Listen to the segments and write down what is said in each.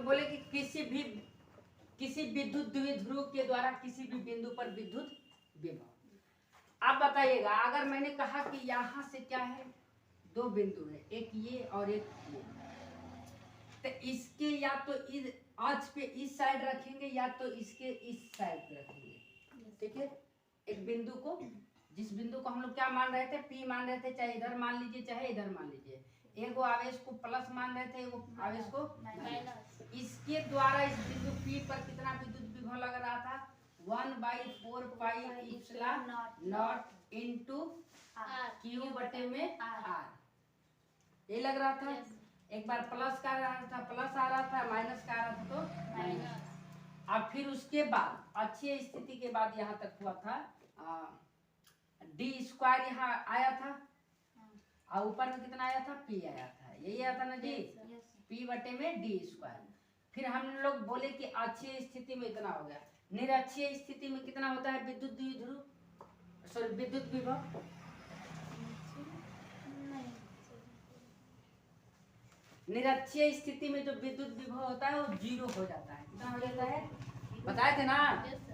लोग बोले कि किसी विद्युत द्विध्रुव के द्वारा किसी भी बिंदु पर विद्युत विभव। आप बताइएगा, अगर मैंने कहा कि यहां से क्या है, दो बिंदु है, एक ये और एक ये, तो इसके या तो इस अक्ष पे इस साइड रखेंगे या तो इसके इस साइड पे रखेंगे। ठीक है, एक बिंदु को, जिस बिंदु को हम लोग क्या मान रहे थे, P मान रहे थे, चाहे इधर मान लीजिए चाहे इधर मान लीजिए। एगो आवेश को प्लस मान रहे थे, एगो आवेश को माइनस। इसके द्वारा इस बिंदु P पर कितना विद्युत विभव लग रहा था, 1/4 pi epsilon not into Q बटे में R, ये लग रहा था। एक बार प्लस का आ रहा था, प्लस आ रहा था, माइनस का आ रहा था तो माइनस। अब फिर उसके बाद अच्छी स्थिति के बाद यहाँ तक हुआ था, डी स्क्वायर यहाँ आया था और ऊपर में कितना आया था, P आया था, यही आया था ना जी, P बटे में डी स्क्वायर। फिर हम लोग बोले कि अच्छी स्थिति में इतना हो गया, निरक्षीय स्थिति में कितना होता है विद्युत द्विध्रुव, सॉरी विद्युत विभव, निरक्षीय स्थिति में जो विद्युत विभव होता है वो जीरो हो जाता है। कितना हो जाता है, बताए थे ना।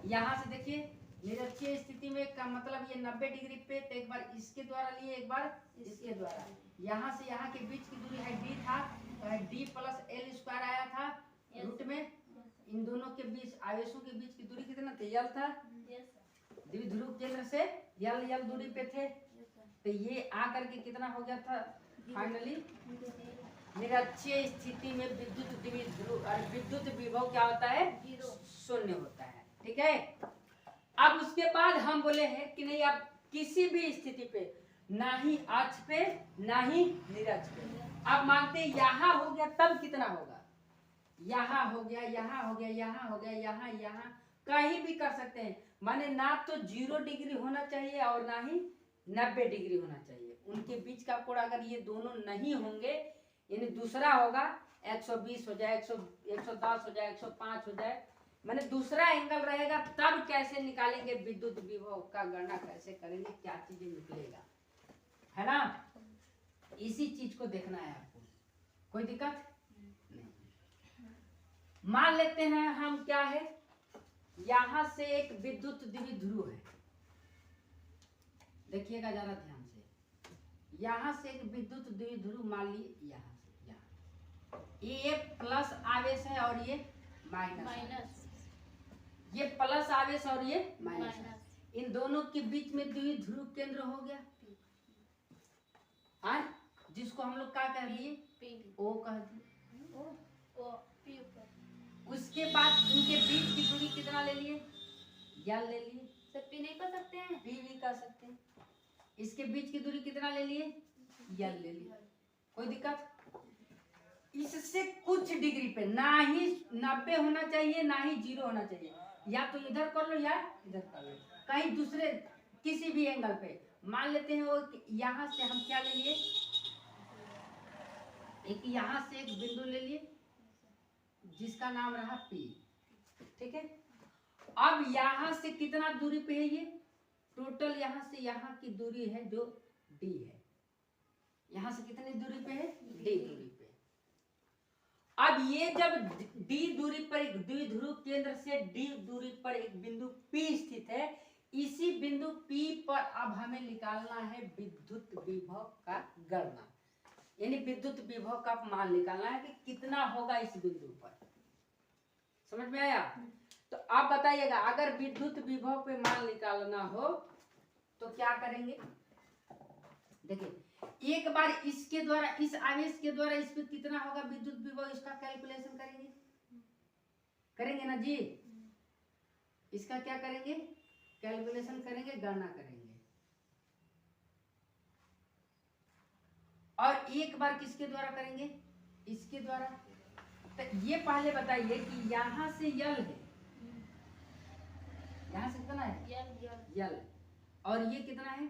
यहाँ से देखिए, निरक्षीय स्थिति में का मतलब ये 90 डिग्री पे, तो एक बार इसके द्वारा लिए, एक बार इसके द्वारा, यहाँ से यहाँ के बीच की दूरी है d था, तो d प्लस एल स्क्वायर आया था रूट में। इन दोनों के बीच, आवेशों के बीच की दूरी कितना थे, यल था, द्विध्रुव केंद्र से यल दूरी पे थे, तो ये आकर के कितना हो गया था फाइनली, निरक्षीय स्थिति में विद्युत द्विध्रुव और विद्युत विभव क्या होता है, शून्य होता है। ठीक है, अब उसके बाद हम बोले हैं कि नहीं, अब किसी भी स्थिति पे, ना ही अक्ष पे ना ही निरक्ष पे, अब मानते हैं यहाँ हो गया, तब कितना होगा, यहाँ हो गया, यहाँ हो गया, यहाँ हो गया, यहाँ कहीं भी कर सकते हैं। माने ना तो 0 डिग्री होना चाहिए और ना ही 90 डिग्री होना चाहिए, उनके बीच का कोण अगर ये दोनों नहीं होंगे, यानी दूसरा होगा 120 हो जाए, 110 हो जाए, 105 हो जाए, माने दूसरा एंगल रहेगा, तब कैसे निकालेंगे विद्युत विभव का गणना कैसे करेंगे, क्या चीजें निकलेगा, है ना। इसी चीज को देखना है आपको, कोई दिक्कत नहीं। मान लेते हैं हम क्या है, यहां से एक विद्युत द्विध्रुव है, देखिएगा जरा ध्यान से, यहां से एक विद्युत द्विध्रुव मान ली, यहाँ से यहाँ, ये प्लस आवेश है और ये माइनस, ये प्लस आवेश और ये माइनस, इन दोनों के बीच में द्विध्रुव केंद्र हो गया, जिसको हम लोग क्या कह लिए, O कह दिए। उसके बाद इनके बीच की दूरी कितना ले लिए, यल ले लिए, P नहीं कर सकते हैं, P भी कर सकते हैं। इसके बीच की दूरी कितना ले लिए, यल ले लिए, कोई दिक्कत। इससे कुछ डिग्री पे, ना ही 90 होना चाहिए ना ही 0 होना चाहिए, या तो इधर कर लो या इधर कर लो, कहीं दूसरे किसी भी एंगल पे। मान लेते हैं वो यहाँ से हम क्या ले लिए, एक यहाँ से एक बिंदु ले लिए जिसका नाम रहा P। ठीक है, अब यहाँ से कितना दूरी पे है, ये टोटल यहाँ से यहाँ की दूरी है जो D है, यहाँ से कितनी दूरी पे है, D दूरी पे। अब ये जब D दूरी पर एक द्विध्रुव केंद्र से D दूरी पर एक बिंदु P स्थित है, इसी बिंदु P पर अब हमें निकालना है विद्युत विभव का गणना, यानी विद्युत विभव का मान निकालना है कि कितना होगा इस बिंदु पर। समझ में आया। तो आप बताइएगा, अगर विद्युत विभव पे मान निकालना हो तो क्या करेंगे, देखिए एक बार इसके द्वारा, इस आवेश के द्वारा इस पे कितना होगा विद्युत विभव, इसका कैलकुलेशन करेंगे ना जी, इसका क्या करेंगे, कैलकुलेशन करेंगे, गणना करेंगे। और एक बार किसके द्वारा करेंगे, इसके द्वारा। तो ये पहले बताइए कि यहां से यल है, यहां से कितना है, यल, और ये कितना है,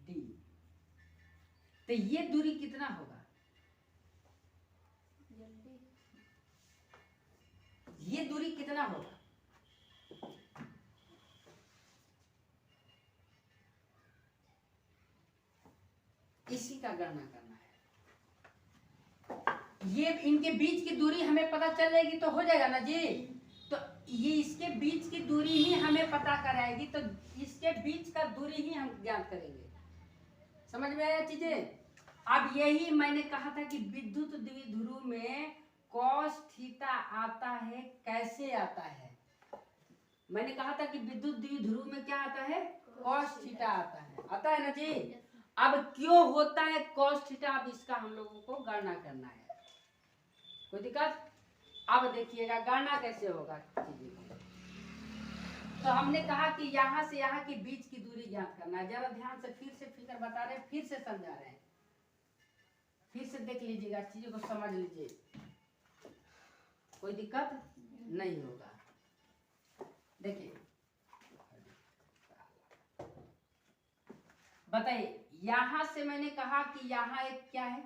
डी, तो ये दूरी कितना होगा, ये दूरी कितना होगा, इसी का गणना करना है। ये इनके बीच की दूरी हमें पता चल जाएगी तो हो जाएगा ना जी। तो ये इसके बीच की दूरी ही हमें पता कराएगी, तो इसके बीच का दूरी ही हम ज्ञात करेंगे। समझ में आया चीजें? अब यही मैंने कहा था कि विद्युत द्विध्रुव में कॉस थीटा आता है, कैसे आता है? मैंने कहा था कि विद्युत द्विध्रुव में क्या आता है? कॉस थीटा आता है ना जी। अब क्यों होता है कॉस थीटा, अब इसका हम लोगों को गणना करना है। कोई दिक्कत? अब देखिएगा गणना कैसे होगा। तो हमने कहा कि यहाँ से यहाँ के बीच की दूरी ज्ञात करना है। जरा ध्यान से फिर से फिगर बता रहे हैं, फिर से समझा रहे हैं, फिर से देख लीजिएगा, चीजों को समझ लीजिए, कोई दिक्कत नहीं होगा। देखिए बताइए, यहां से मैंने कहा कि यहाँ एक क्या है,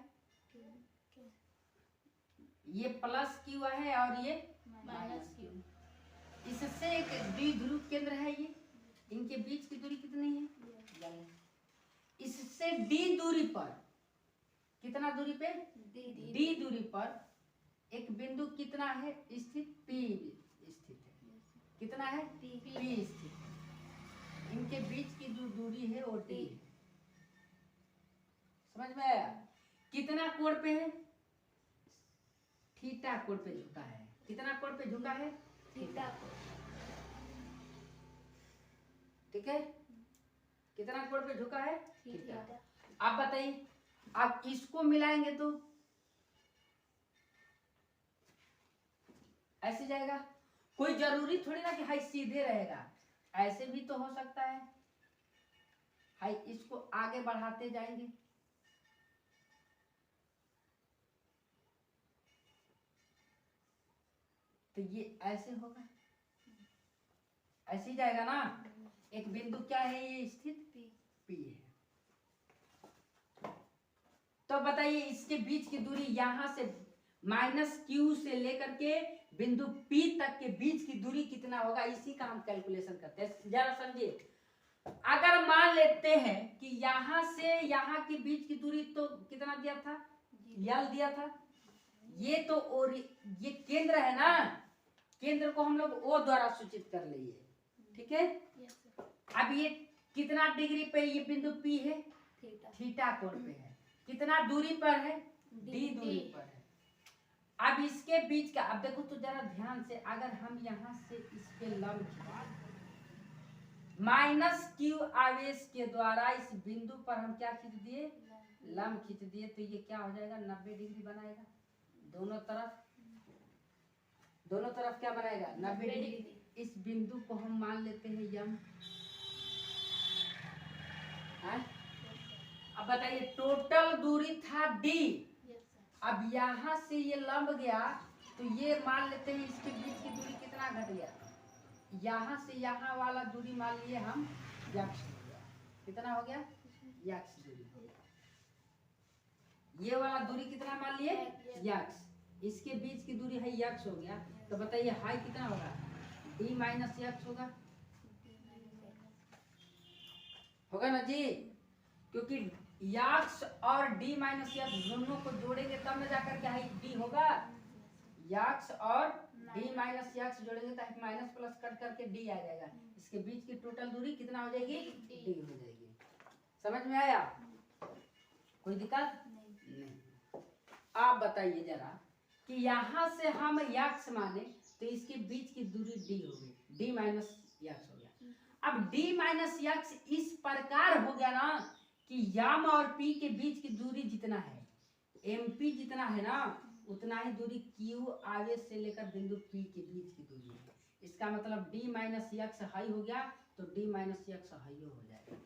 ये प्लस क्यू है और ये माइनस क्यू। इससे एक द्विध्रुव केंद्र है, ये इनके बीच की दूरी कितनी है? इससे डी दूरी पर, कितना दूरी पे? डी दूरी पर एक बिंदु कितना है स्थित? पी स्थित है। कितना है? पी स्थित है। इनके बीच की जो दूरी है वो डी है। समझ में आया? कितना कोण पे है? थीटा कोण पे झुका है। कितना कोण पे झुका है? थीटा। ठीक है, कितना कोण पे झुका है? थीटा। अब बताइए, अब इसको मिलाएंगे तो ऐसे जाएगा। कोई जरूरी थोड़ी ना कि हाई सीधे रहेगा, ऐसे भी तो हो सकता है। हाई इसको आगे बढ़ाते जाएंगे, तो ये ऐसे होगा, ऐसे ही जाएगा ना। एक बिंदु क्या है ये स्थित? पी है। तो बताइए इसके बीच की दूरी यहां से माइनस क्यू से लेकर के बिंदु पी तक के बीच की दूरी कितना होगा, इसी का हम कैलकुलेशन करते हैं। जरा समझिए, अगर मान लेते हैं कि यहां से यहां के बीच की दूरी तो कितना दिया था? यल दिया था। ये तो और ये केंद्र है ना, केंद्र को हम लोग ओ द्वारा सूचित कर लिए। ठीक है, अब ये कितना डिग्री पे ये बिंदु पी है? थीटा कोण पे है। कितना दूरी पर है? डी दूरी पर है। अब इसके बीच का, अब देखो तो जरा ध्यान से, अगर हम यहां से इसके लंब माइनस क्यू आवेश के द्वारा इस बिंदु पर हम क्या खींच दिए? लंब खींच दिए, तो ये क्या हो जाएगा? 90 डिग्री बनाएगा। दोनों तरफ क्या बनाएगा? 90 डिग्री। इस बिंदु को हम मान लेते हैं यम। अब बताइए, टोटल दूरी था डी। अब यहां से ये लंब गया, तो ये मान लेते हैं इसके बीच की दूरी कितना घट गया? यहां से यहां वाला दूरी मान लिए हम यक्स। कितना हो गया? यक्स दूरी हो गया। ये वाला दूरी कितना मान लिए? यक्स। इसके बीच की दूरी है यक्स हो गया। तो बताइए हाई कितना होगा? डी माइनस यक्स होगा ना जी, क्योंकि यक्स और डी माइनस यक्स दोनों को जोड़ेंगे तब ना जाकर के हाई डी होगा। यक्स और डी माइनस यक्स जोड़ेंगे तो माइनस प्लस कट करके डी आ जाएगा। इसके बीच की टोटल दूरी कितना हो जाएगी? डी हो जाएगी। समझ में आया? कोई दिक्कत नहीं। आप बताइए जरा कि यहां से हम यक्स माने तो इसके बीच की दूरी डी होगी, डी माइनस यक्स हो गया। अब डी माइनस यक्स इस प्रकार हो गया ना कि यम और पी के बीच की दूरी जितना है, एम पी जितना है ना, उतना ही दूरी क्यू आवेश से लेकर बिंदु पी के बीच की दूरी है। इसका मतलब डी माइनस यक्स हाई हो गया, तो डी माइनस यक्स हाई हो जाएगा।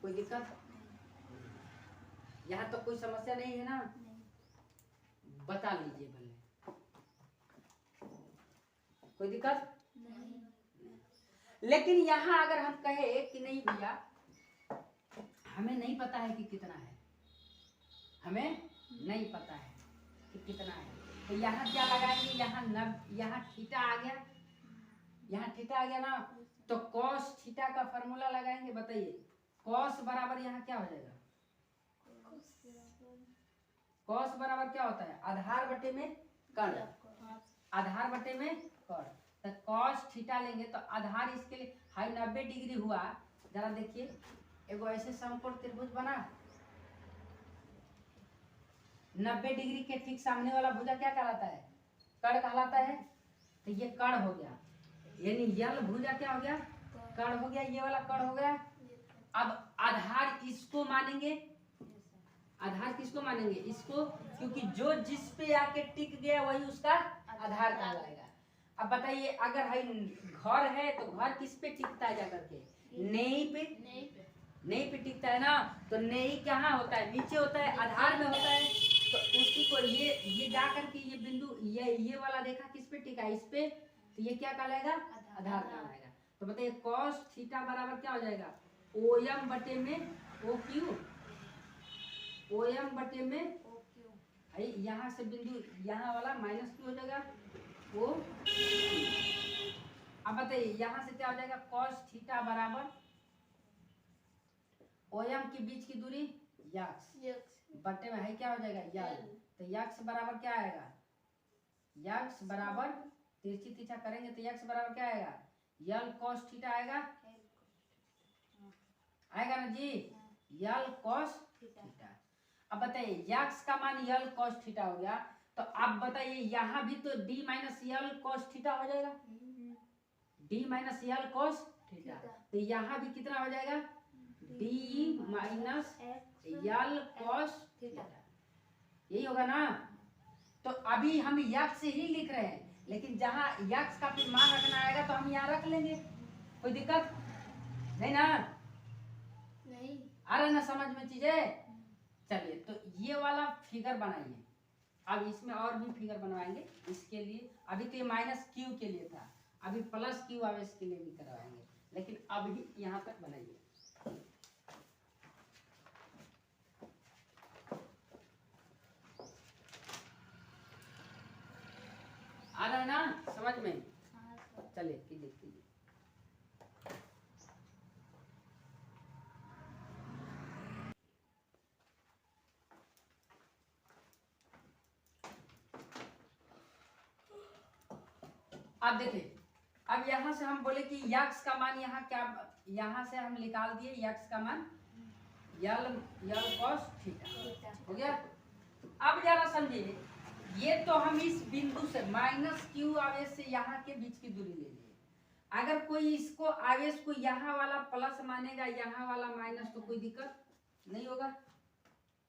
कोई दिक्कत? यहाँ तो कोई समस्या नहीं है ना? बता लीजिए भले, कोई दिक्कत नहीं। लेकिन यहाँ अगर हम कहे कि नहीं भैया हमें नहीं पता है कि कितना है, हमें नहीं पता है कि कितना है, तो यहाँ क्या लगाएंगे? यहाँ थीटा आ गया, यहाँ थीटा आ गया ना, तो कॉस थीटा का फॉर्मूला लगाएंगे। बताइए कॉस बराबर यहाँ क्या हो जाएगा? कॉस बराबर क्या होता है, आधार बटे में कर्ण, आधार बटे में कर्ण। तो कॉस थीटा लेंगे तो आधार इसके लिए हाई 90 डिग्री हुआ। जरा देखिए एगो ऐसे समकोण त्रिभुज बना, 90 डिग्री के ठीक सामने वाला भुजा क्या कहलाता है, कर्ण कहलाता है। तो ये कर्ण हो गया, यानी यल भुजा क्या हो गया, कर्ण हो गया, ये वाला कर्ण हो गया। अब आधार इसको मानेंगे, आधार किसको मानेंगे, इसको, क्योंकि जो जिस पे आके टिक गया वही उसका आधार कहलाएगा। अब बताइए अगर है घर है तो घर किस पे टिकता है, जाकर के नेई पे, नेई पे टिकता है ना। तो नेई कहाँ होता है, नीचे होता है, आधार में होता है। तो उसी को ये जा करके ये बिंदु ये वाला रेखा किस पे टिका है, इस पे, तो ये क्या कहलाएगा, आधार कहलाएगा। तो बताइए कॉस थीटा बराबर क्या हो जाएगा, ओ एम बटे में ओ क्यू, ओ एम बटे में यहाँ से बिंदु यहाँ वाला माइनस क्यू हो जाएगा वो। अब बताइए यहाँ से क्या हो जाएगा, कॉस थीटा बराबर ओ एम के बीच की दूरी यक्स बटे में है क्या हो जाएगा यल। तो यक्स बराबर क्या आएगा, यक्स बराबर तिरछी तिरछा करेंगे तो यक्स बराबर क्या आएगा, यल कॉस थीटा आएगा, आएगा ना जी, यल कॉस थीटा। अब बताइए यक्स का मान यल कॉस थीटा हो गया। तो अब बताइए यहाँ भी तो डी माइनस यल कॉस थीटा हो जाएगा, डी माइनस यल कॉस थीटा। तो यहाँ भी कितना हो जाएगा, डी माइनस यल कॉस थीटा, यही होगा ना। तो अभी हम यक्स ही लिख रहे हैं, लेकिन जहाँ यक्स का फिर मान रखना आएगा तो हम यहाँ रख लेंगे, कोई दिक्कत नहीं ना, नहीं आ रहा है ना समझ में चीजें। चलिए तो ये वाला फिगर बनाइए, अब इसमें और भी फिगर बनवाएंगे। इसके लिए अभी तो ये माइनस क्यू के लिए था, अभी प्लस क्यू आवेश के लिए भी करवाएंगे, लेकिन अभी यहाँ तक बनाइए। आ रहा है ना समझ में, चलिए कीजिए कीजिए। अब देखिए, अब यहाँ से हम बोले कि यक्स का मान यहाँ क्या, यहाँ से हम निकाल दिए यक्स का मान यल कॉस थीटा हो गया। अब जरा समझिए, ये तो हम इस बिंदु से माइनस क्यू आवेश से यहाँ के बीच की दूरी ले लिए। अगर कोई इसको आवेश को यहाँ वाला प्लस मानेगा, यहाँ वाला माइनस, तो कोई दिक्कत नहीं होगा,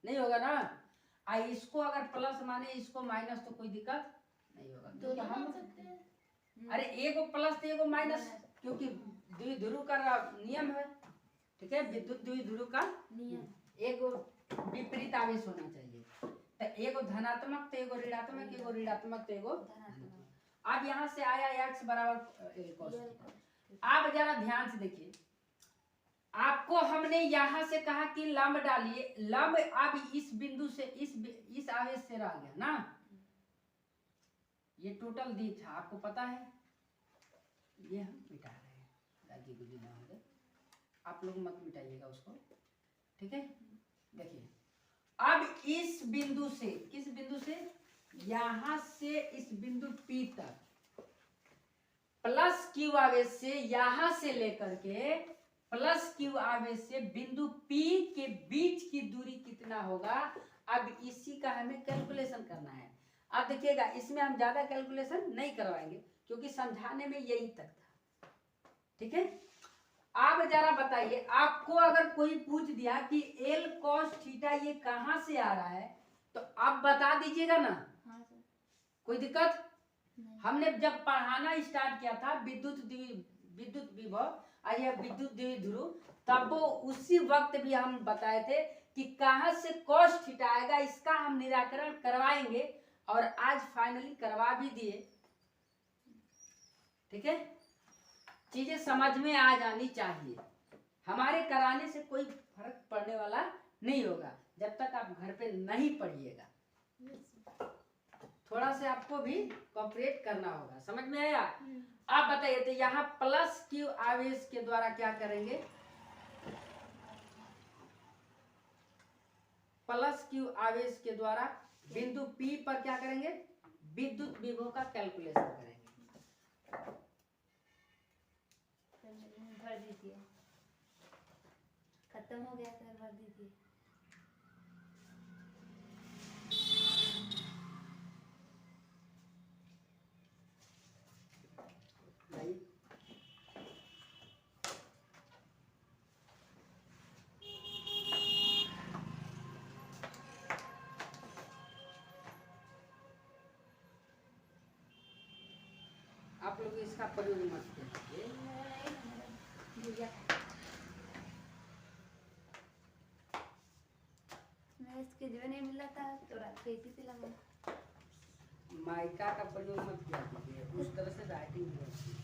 नहीं होगा ना। इसको अगर प्लस माने, इसको माइनस, तो कोई दिक्कत नहीं होगा। तो हम सकते हैं, अरे एगो प्लस तो एगो माइनस, क्योंकि द्विध्रुव का नियम है, ठीक है, विद्युत द्विध्रुव का नियम, एगो विपरीत आवेश होना चाहिए। तो एगो धनात्मक तो एगो ऋणात्मक, एगो ऋणात्मक तो एगो धनात्मक। अब यहाँ से आया x बराबर cos थीटा। आप जरा ध्यान से देखिए, आपको हमने यहाँ से कहा कि लंब डालिए, लंब अब इस बिंदु से इस आवेश से रह गया ना, ये टोटल दी था, आपको पता है, ये हम मिटा रहे हैं, गाजी गुजी ना हो, आप लोग मत मिटाइएगा उसको, ठीक है। देखिए अब इस बिंदु से, किस बिंदु से, यहां से इस बिंदु P तक प्लस क्यू आवेश से, यहां से लेकर के प्लस क्यू आवेश से बिंदु P के बीच की दूरी कितना होगा, अब इसी का हमें कैलकुलेशन करना है। अब देखिएगा, इसमें हम ज्यादा कैलकुलेशन नहीं करवाएंगे क्योंकि समझाने में यही तक था, ठीक है। आप जरा बताइए, आपको अगर कोई पूछ दिया कि एल कॉस थीटा ये कहां से आ रहा है, तो आप बता दीजिएगा ना, कोई दिक्कत। हमने जब पढ़ाना स्टार्ट किया था विद्युत विभव या विद्युत द्विध्रुव, तब वो उसी वक्त भी हम बताए थे कि कहां से कॉस थीटा आएगा, इसका हम निराकरण करवाएंगे, और आज फाइनली करवा भी दिए, ठीक है। चीजें समझ में आ जानी चाहिए, हमारे कराने से कोई फर्क पड़ने वाला नहीं होगा जब तक आप घर पे नहीं पढ़िएगा। थोड़ा से आपको भी कोऑपरेट करना होगा, समझ में आया। आप बताइए, तो यहाँ प्लस क्यू आवेश के द्वारा क्या करेंगे, प्लस क्यू आवेश के द्वारा बिंदु P पर क्या करेंगे, विद्युत विभव का कैलकुलेशन करेंगे। भर दीजिए, खत्म हो गया सर, भर दीजिए। आप लोग इसका प्रयोग मत कीजिए। मैं इसके जो नहीं मिला था तो रात को इसी से लगा। माइका का प्रयोग मत किया कीजिए, उस तरह से राइटिंग होती है।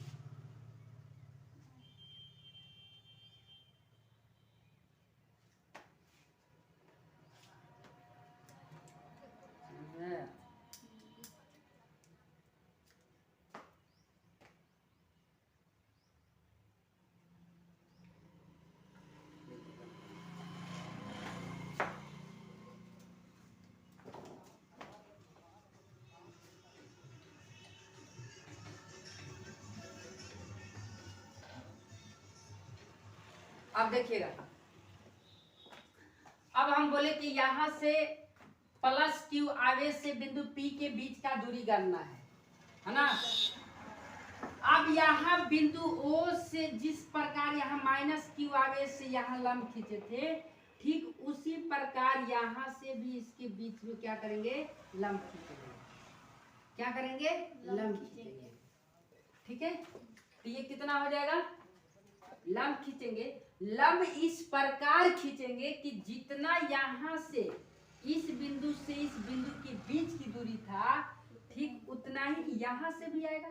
अब देखिएगा, अब हम बोले कि यहां से प्लस क्यू आवेश से बिंदु P के बीच का दूरी गणना है ना। अब यहाँ बिंदु O से जिस प्रकार यहाँ माइनस क्यू आवेश से यहाँ लंब खींचे थे, ठीक उसी प्रकार यहाँ से भी इसके बीच में क्या करेंगे, लंब खींचेंगे। क्या करेंगे, लंब खींचेंगे। ठीक है, तो ये कितना हो जाएगा, लंब खींचेंगे। लंब इस प्रकार खींचेंगे कि जितना यहाँ से इस बिंदु से इस बिंदु के बीच की दूरी था, ठीक उतना ही यहाँ से भी आएगा।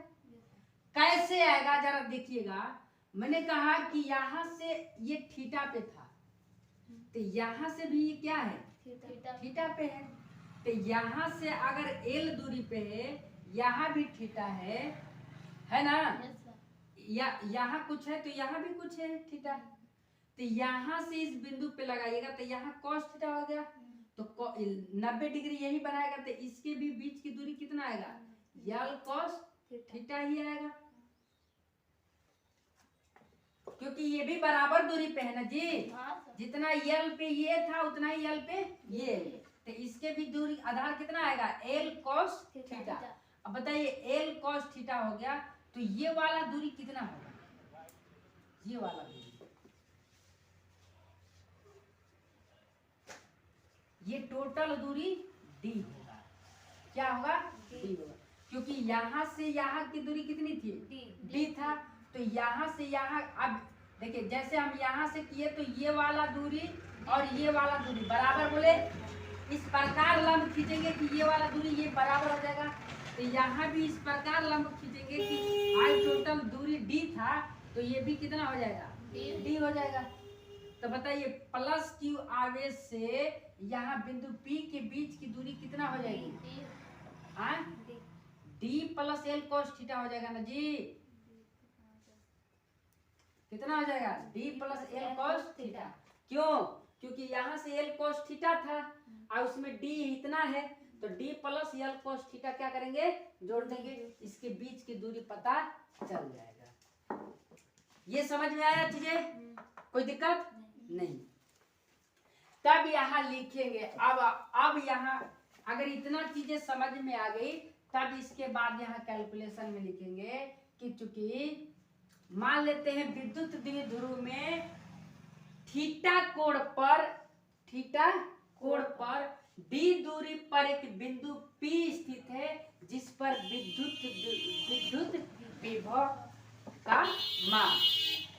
कैसे आएगा जरा देखिएगा। मैंने कहा कि यहाँ से ये थीटा पे था, तो यहाँ से भी ये क्या है, थीटा पे है। तो यहाँ से अगर एल दूरी पे है, यहाँ भी थीटा है ना। यहाँ कुछ है तो यहाँ भी कुछ है थीटा। तो यहाँ से इस बिंदु पे लगाइएगा तो यहाँ cos थीटा हो गया, तो 90 डिग्री यही बनाएगा, तो इसके भी बीच की दूरी कितना आएगा, यल cos थीटा ही आएगा, क्योंकि ये भी बराबर दूरी पे है ना जी। जितना यल पे ये था उतना ही यल पे ये, तो इसके भी दूरी आधार कितना आएगा, एल cos थीटा। अब बताइए एल cos थीटा हो गया, तो ये वाला दूरी कितना होगा, ये वाला दूरी, ये टोटल दूरी डी होगा। क्या होगा, डी होगा, क्योंकि यहाँ से यहाँ की दूरी कितनी थी, डी था। तो यहाँ से यहाँ, अब देखिए जैसे हम यहाँ से किए तो ये वाला दूरी और ये वाला दूरी बराबर बोले, इस प्रकार लंब खींचेंगे कि ये वाला दूरी ये बराबर हो जाएगा। तो यहाँ भी इस प्रकार लंब खींचेंगे कि आई टोटल दूरी डी था, तो ये भी कितना हो जाएगा, डी हो जाएगा। तो बताइए प्लस क्यू आवेश से यहाँ बिंदु P के बीच की दूरी कितना हो जाएगी, D plus L cos theta हो जाएगा ना जी। कितना हो जाएगा, D plus L cos theta. क्यों, क्योंकि यहाँ से एल cos थीटा था और उसमें डी इतना है, तो D plus L cos theta क्या करेंगे, जोड़ देंगे, इसके बीच की दूरी पता चल जाएगा। ये समझ में आया चीजें, कोई दिक्कत नहीं। तब यहाँ लिखेंगे, अब यहाँ अगर इतना चीजें समझ में आ गई, तब इसके बाद यहाँ कैलकुलेशन में लिखेंगे कि चूंकि मान लेते हैं विद्युत द्विध्रुव में थीटा कोण पर डी दूरी पर एक बिंदु P स्थित है, जिस पर विद्युत विभव का मान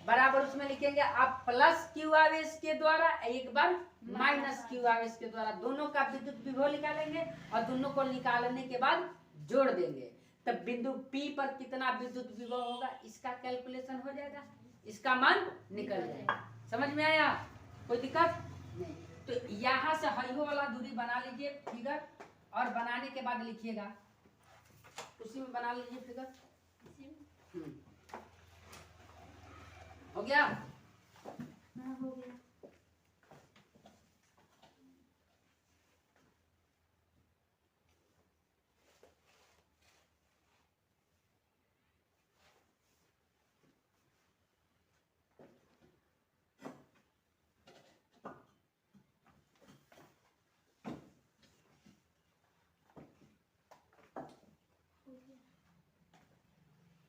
बराबर, उसमें लिखेंगे आप प्लस क्यू आवेश के द्वारा एक बार माइनस क्यू आवेश के द्वारा, दोनों का विद्युत विभव निकालेंगे और दोनों को निकालने के बाद जोड़ देंगे, तब बिंदु P पर कितना विद्युत विभव होगा इसका कैलकुलेशन हो जाएगा, इसका मान निकल जाएगा। समझ में आया, कोई दिक्कत नहीं। तो यहाँ से हाइहो वाला दूरी बना लीजिए फिगर, और बनाने के बाद लिखिएगा, उसी में बना लीजिए फिगर। हो गया, हाँ हो गया।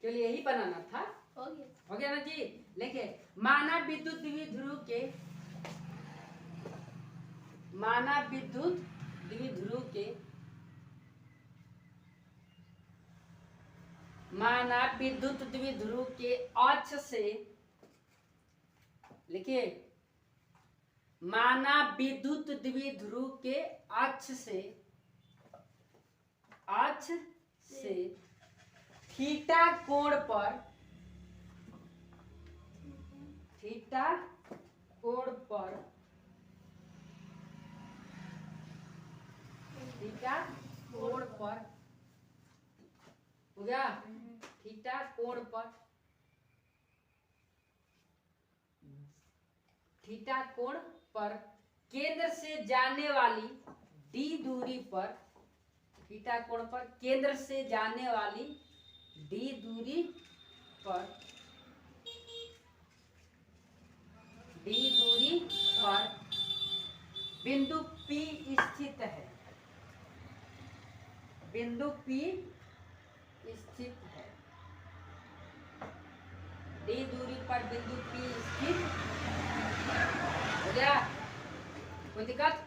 चलिए यही बनाना था, हो गया। हो गया ना जी। लेके माना विद्युत द्विध्रुव के, माना विद्युत द्विध्रुव के, माना विद्युत द्विध्रुव के अक्ष से, लिखिए माना विद्युत द्विध्रुव के अक्ष से, अक्ष से थीटा कोण पर, थीटा कोण पर, थीटा कोण पर, हो गया, थीटा कोण पर, थीटा कोण पर केंद्र से जाने वाली डी दूरी पर, थीटा कोण पर केंद्र से जाने वाली डी दूरी पर, डी दूरी पर बिंदु P स्थित है, बिंदु P स्थित है, डी दूरी पर बिंदु P स्थित, हो गया, कोई दिक्कत?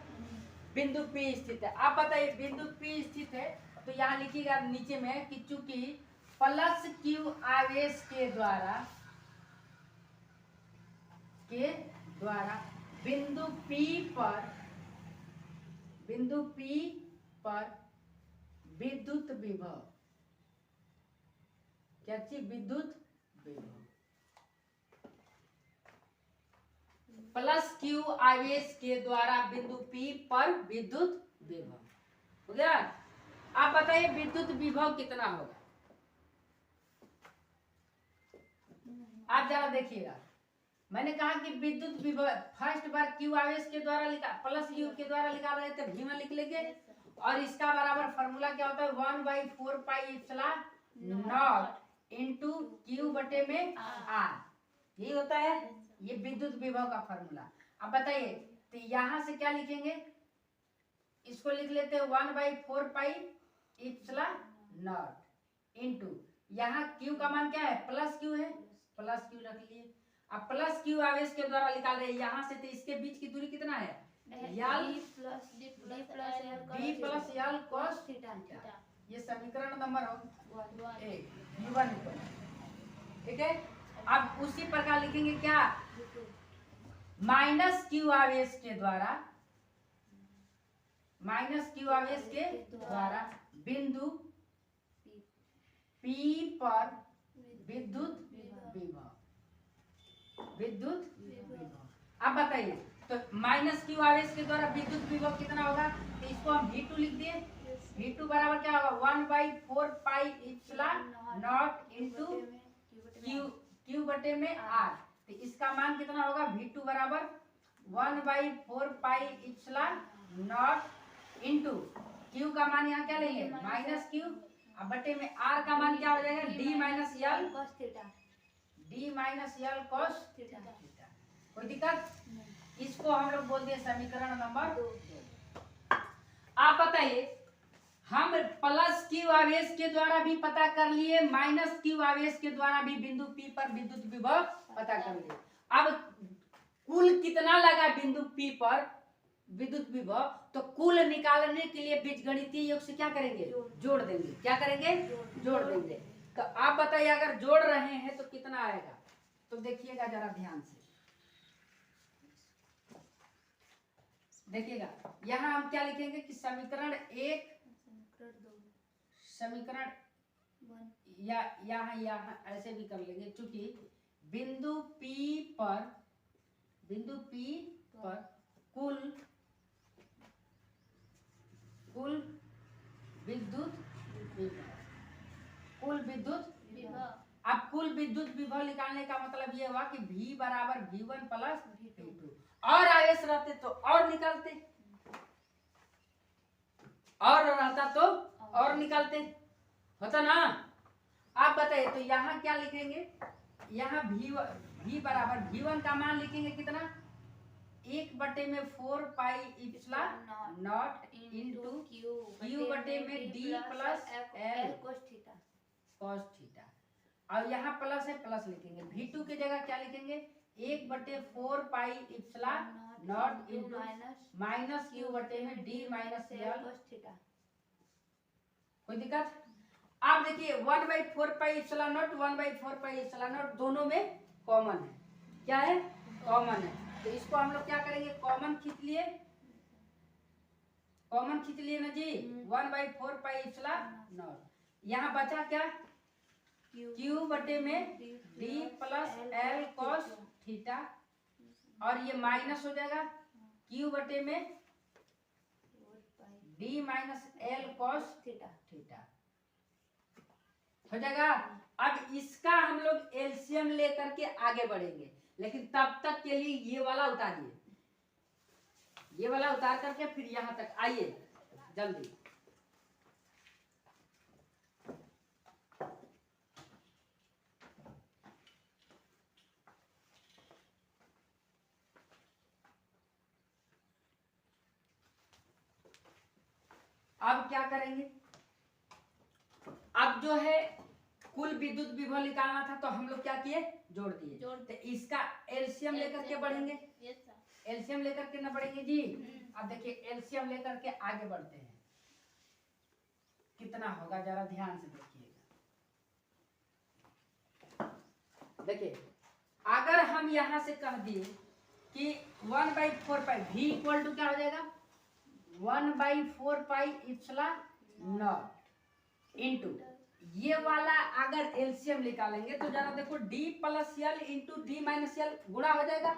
बिंदु P स्थित है। आप बताइए बिंदु P स्थित है तो यहाँ लिखिएगा नीचे में कि चूंकि प्लस Q आवेश के द्वारा बिंदु P पर, बिंदु P पर विद्युत विभव, क्या चीज? विद्युत विभव प्लस Q आवेश के द्वारा बिंदु P पर विद्युत विभव, हो गया। आप बताइए विद्युत विभव कितना होगा? आप जरा देखिएगा, मैंने कहा कि विद्युत विभव फर्स्ट बार Q आवेश के द्वारा लिखा, प्लस Q के द्वारा लिखा रहे थे, V में लिख लेंगे, और इसका बराबर फॉर्मूला क्या होता है? 1/4 pi epsilon not into Q बटे में R, यही होता है, ये विद्युत विभव का फॉर्मूला। अब बताइए तो यहां से क्या लिखेंगे? इसको लिख लेते हैं 1/4 पाई एप्सिलॉन नॉट इंटू, यहाँ Q का मान क्या है? प्लस Q है, प्लस Q रख लिए। अब प्लस Q आवेश के द्वारा निकाल रहे हैं यहाँ से, तो इसके बीच की दूरी कितना है? L D plus L cos theta, ये समीकरण नंबर 1, V1 ठीक है। अब उसी प्रकार लिखेंगे क्या? माइनस Q आवेश के द्वारा, माइनस Q आवेश के द्वारा बिंदु P पर विद्युत विभव, विद्युत विभव। अब बताइए तो माइनस Q आवेश के द्वारा विद्युत विभव कितना होगा? तो इसको हम V2 लिख दिए, V2 बराबर क्या होगा? 1/4 pi epsilon not into Q बटे में R, तो इसका मान कितना होगा? V2 बराबर 1/4 pi epsilon not into Q का मान यहाँ क्या लेंगे? माइनस Q, अब बटे में R का मान क्या हो जाएगा? D minus L cos theta, D minus L cos theta. कोई दिक्कत? इसको हम लोग बोल दिए समीकरण नंबर 2। आप बताइए, हम प्लस Q आवेश के द्वारा भी पता कर लिए, माइनस Q आवेश के द्वारा भी बिंदु P पर विद्युत विभव पता कर लिए। अब कुल कितना लगा बिंदु P पर विद्युत विभव, तो कुल निकालने के लिए बीजगणितीय योग से क्या करेंगे? जोड़ देंगे। क्या करेंगे? जोड़ देंगे। तो आप बताइए अगर जोड़ रहे हैं तो कितना आएगा? तो देखिएगा जरा ध्यान से, देखिएगा यहाँ हम क्या लिखेंगे कि समीकरण 1, समीकरण या यहाँ ऐसे भी कर लेंगे, चूंकि बिंदु P पर कुल विद्युत विभव, कुल विद्युत विभव। अब कुल विद्युत विभव निकालने का मतलब ये हुआ कि V बराबर V1 प्लस V2, और आवेश रहते तो और निकालते, और रहता तो और निकालते, होता ना। आप बताइए तो यहाँ क्या लिखेंगे? यहाँ V बराबर V1 का मान लिखेंगे कितना? 1/4 pi epsilon not into Q बटे में D plus L cos theta. और यहाँ प्लस है, प्लस लिखेंगे। V2 की जगह क्या लिखेंगे, 1/4 pi epsilon not into minus q बटे में d minus l cos theta. कोई दिक्कत? आप देखिए 1/4 pi epsilon not 1/4 pi epsilon not दोनों में कॉमन है। क्या है? कॉमन है। तो इसको हम लोग क्या करेंगे, कॉमन खींच लिए, कॉमन खींच लिए ना जी। 1/4 पाई इप्सिलॉन नॉट, यहाँ बचा क्या, q बटे में d plus L cos theta, और ये माइनस हो जाएगा q बटे में d minus L cos theta. Theta हो जाएगा। अब इसका हम लोग एलसीएम लेकर के आगे बढ़ेंगे, लेकिन तब तक के लिए ये वाला उतारिए, ये वाला उतार करके फिर यहां तक आइए जल्दी। अब क्या करेंगे, अब जो है कुल विद्युत विभव निकालना था, तो हम लोग क्या किए, जोड़ दिए। तो इसका एलसीएम लेकर के बढ़ेंगे, एलसीएम लेकर के ना बढ़ेंगे जी। अब देखिए एलसीएम लेकर के आगे बढ़ते हैं, कितना होगा जरा ध्यान से देखिएगा। देखिए अगर हम यहां से कह दिए कि 1/4 पाई v इक्वल टू क्या हो जाएगा, 1/4 पाई इप्सिलॉन नॉट इनटू ये वाला अगर एलसीएम निकालेंगे तो जरा देखो d plus L into D minus L गुणा हो जाएगा।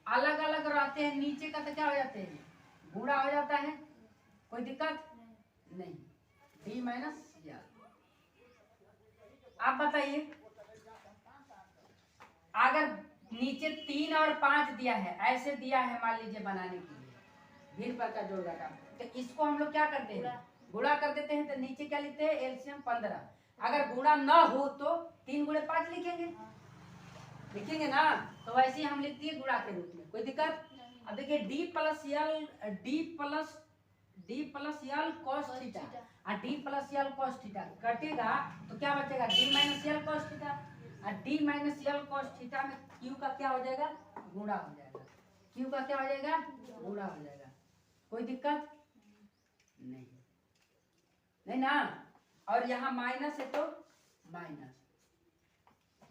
अलग अलग रहते हैं, नीचे का तो क्या हो जाते हैं, गुणा हो जाता है, कोई दिक्कत नहीं। d माइनस एल, आप बताइए अगर नीचे 3 और 5 दिया है, ऐसे दिया है मान लीजिए बनाने के लिए भिन्न पर का जोड़ घटा, तो इसको हम लोग क्या करते हैं, गुणा कर देते हैं। तो नीचे क्या लिखते हैं, एलसीएम 15। अगर गुणा न हो तो 3 गुणे 5 लिखेंगे, लिखेंगे ना, तो वैसे ही हम लिखते हैं गुणा के रूप में, कोई दिक्कत? अब देखिए d plus L cos theta और d plus L cos theta कटेगा तो क्या बचेगा, d minus L cos theta, और d minus L cos theta में q का क्या हो जाएगा, गुणा हो जाएगा। q का क्या हो जाएगा, गुणा हो जाएगा, कोई दिक्कत नहीं, नहीं ना। और यहाँ माइनस है तो minus,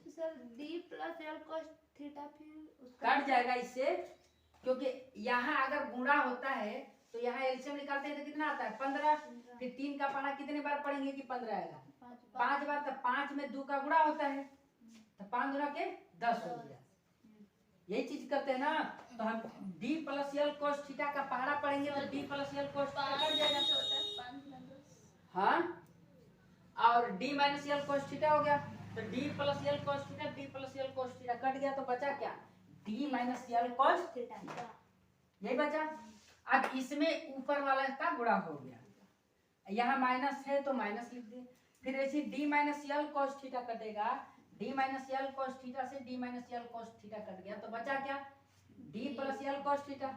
sir d plus L cos theta फिर उसका कट जाएगा इससे, क्योंकि यहाँ अगर गुणा होता है तो यहाँ एलसीएम निकालते हैं तो कितना आता है, 15। फिर 3 का पढ़ा कितने बार पढ़ेंगे कि 15 आएगा, 5 बार। तो 5 में 2 का गुणा होता है, तो 5 गुणा के 10 हो गया। यही चीज करते हैं ना। तो हम d plus L cos theta का पहाड़ा पढ़ेंगे तो d plus L cos theta cut जाएगा, हाँ, और d minus l cos theta हो गया। तो d plus L cos theta, d plus L cos theta cut गया, तो बचा क्या, d minus l cos theta, यही बचा। अब इसमें ऊपर वाला का गुणा हो गया, यहाँ माइनस है तो माइनस लिख दिए। फिर ऐसे d minus l cos theta कटेगा, d minus l cos theta से d minus l cos theta cut गया, तो बचा क्या, d plus L cos theta.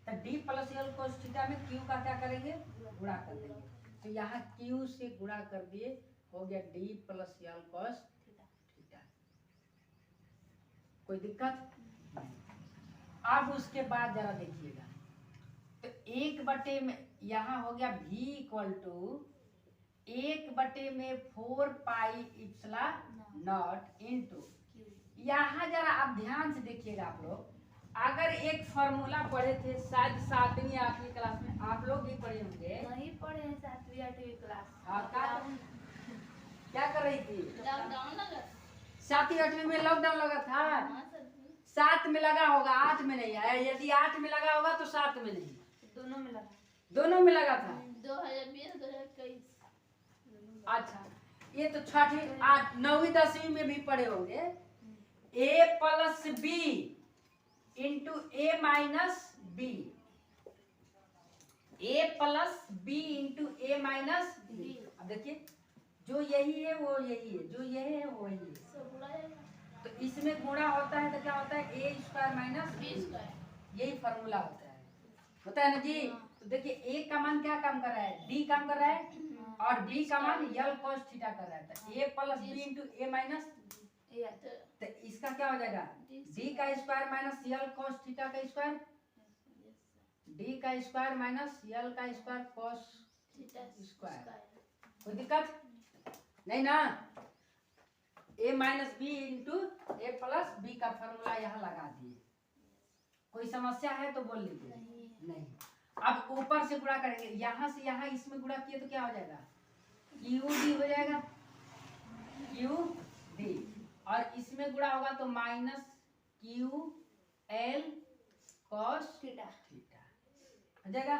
तो d plus L cos theta में q का क्या करेंगे, गुणा कर देंगे। तो यहाँ q से गुणा कर दिए, हो गया d plus L cos theta, कोई दिक्कत नहीं। अब उसके बाद जरा देखिएगा, तो 1 में यहाँ हो गया v equal to 1/4 pi epsilon not into, यहाँ जरा आप ध्यान से देखिएगा। आप लोग अगर एक फॉर्मूला पढ़े थे शायद 7वीं 8वीं क्लास में, आप लोग भी पढ़े होंगे, नहीं पढ़े हैं 7वीं 8वीं क्लास। हाँ, क्या कर रही थी, लॉकडाउन लगा, 7वीं 8वीं में लॉकडाउन लगा था। 7 में लगा होगा, 8 में नहीं आया। यदि 8 में लगा होगा तो 7 में नहीं, दोनों में लगा, दोनों में लगा था। 2020 2021। अच्छा, ये तो 6वीं 8 9वीं 10वीं में भी पढ़े होंगे। a plus b into a minus b, a plus b into a minus b। अब देखिए जो यही है वो यही है, जो यही है वो यही है, तो इसमें गुणा होता है तो क्या होता है, a square minus b square, यही फॉर्मूला होता है ना जी। तो देखिए a का मान क्या काम कर रहा है, d काम कर रहा है, और b का मान l cos थीटा कर रहा है। तो a plus b into a minus या तो इसका क्या हो जाएगा डी का स्क्वायर माइनस यल कॉस थीटा का स्क्वायर, डी का स्क्वायर माइनस यल का स्क्वायर कॉस स्क्वायर। कोई दिक्कत नहीं ना। ए माइनस बी इंटू ए प्लस बी का फॉर्मूला यहाँ लगा दिए। कोई समस्या है तो बोल लीजिए। नहीं। अब ऊपर से गुणा करेंगे, यहाँ से यहाँ इसमें गुणा किए तो क्या हो जाएगा क्यू डी हो जाएगा, क्यू डी, और इसमें गुणा होगा तो minus Q L cos theta हो जाएगा।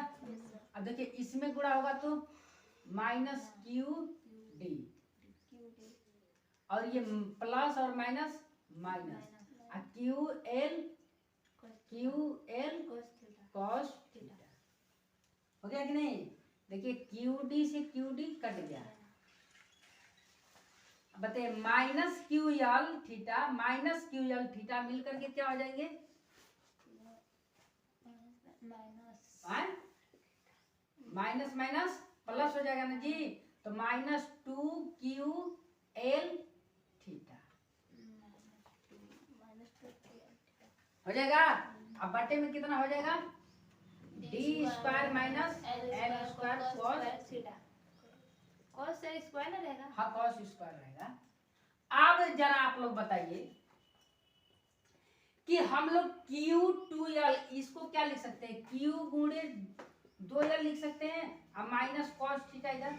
अब देखिए इसमें गुणा होगा तो माइनस क्यू डी, और ये प्लस और minus minus, Q L cos theta हो गया कि नहीं। देखिए क्यू डी से क्यू डी कट गया। बताइए माइनस क्यू एल थीटा मिल करके क्या हो जाएंगे माइनस माइनस प्लस हो जाएगा ना जी। तो माइनस 2 QL थीटा हो जाएगा। अब बटे में कितना हो जाएगा D square minus L square cos theta. Cos square ना रहेगा। हाँ कॉस स्क्वायर रहेगा। अब जरा आप लोग बताइए कि हम लोग Q2L इसको क्या लिख सकते हैं, Q गुणे 2L लिख सकते हैं, और माइनस कॉस थीटा इधर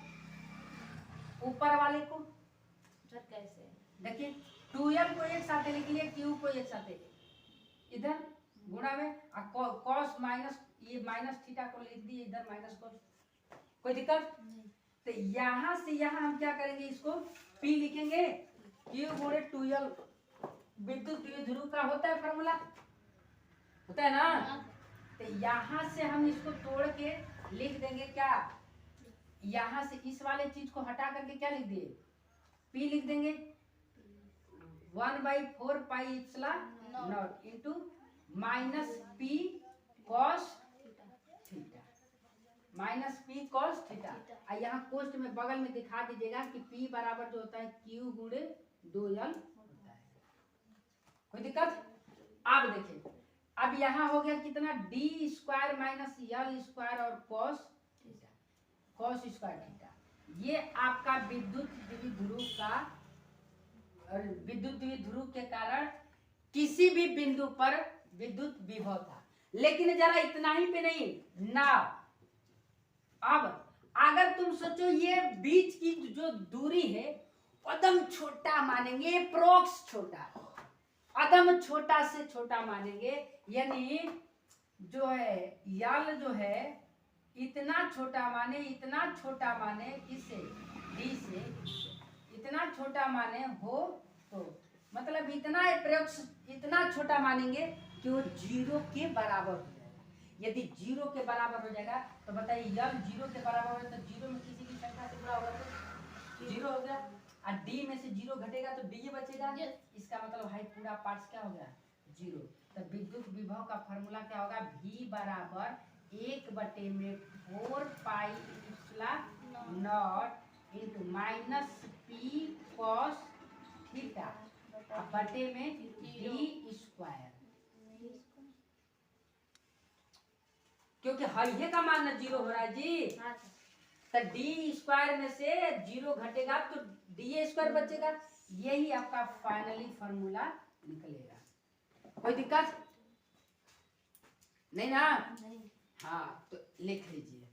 ऊपर वाले को। सर कैसे देखिए 2L को एक साथ लिख लिए, Q को एक साथ इधर गुणा में, कॉस माइनस ये माइनस थीटा को लिख दिए इधर माइनस कॉस। कोई दिक्कत नहीं। तो यहाँ से यहाँ हम क्या करेंगे, इसको P लिखेंगे, Q गुणे 2L विद्युत द्विध्रुव का होता है फॉर्मूला, होता है ना। तो यहाँ से हम इसको तोड़ के लिख देंगे क्या, यहाँ से इस वाले चीज को हटा करके क्या लिख दिए P लिख देंगे 1/4 pi epsilon not into minus P cos theta, minus P cos theta. और यहाँ कोष्ठ में बगल में दिखा दीजिएगा कि P बराबर जो होता है Q गुणे 2L होता है। कोई दिक्कत। अब देखिए अब यहाँ हो गया कितना d square minus l square और cos theta, cos square theta. ये आपका विद्युत द्विध्रुव का, और विद्युत द्विध्रुव के कारण किसी भी बिंदु पर विद्युत विभव था। लेकिन जरा इतना ही पे नहीं ना, अब अगर तुम सोचो ये बीच की जो दूरी है एकदम छोटा मानेंगे, अप्रोक्स छोटा, एकदम छोटा से छोटा मानेंगे, यानी जो है यल जो है इतना छोटा माने, इतना छोटा माने किससे डी से, इतना छोटा माने हो तो मतलब इतना अप्रोक्स इतना छोटा मानेंगे कि वो 0 के बराबर हो जाएगा। यदि 0 के बराबर हो जाएगा तो बताइए यल 0 के बराबर हो तो 0 में किसी की संख्या से गुणा होगा तो 0 हो गया, और डी में से 0 घटेगा तो डी बचेगा। इसका मतलब भाई पूरा पार्ट्स क्या हो गया 0। तो विद्युत विभव का फॉर्मूला क्या होगा, V बराबर 1/4 pi epsilon not into minus P cos theta बटे में डी स्क्वायर, क्योंकि ये का मान 0 हो रहा है जी। तो डी स्क्वायर में से 0 घटेगा तो डी स्क्वायर बचेगा। यही आपका फाइनली फॉर्मूला निकलेगा। कोई दिक्कत नहीं ना। नहीं। हाँ तो लिख लीजिए।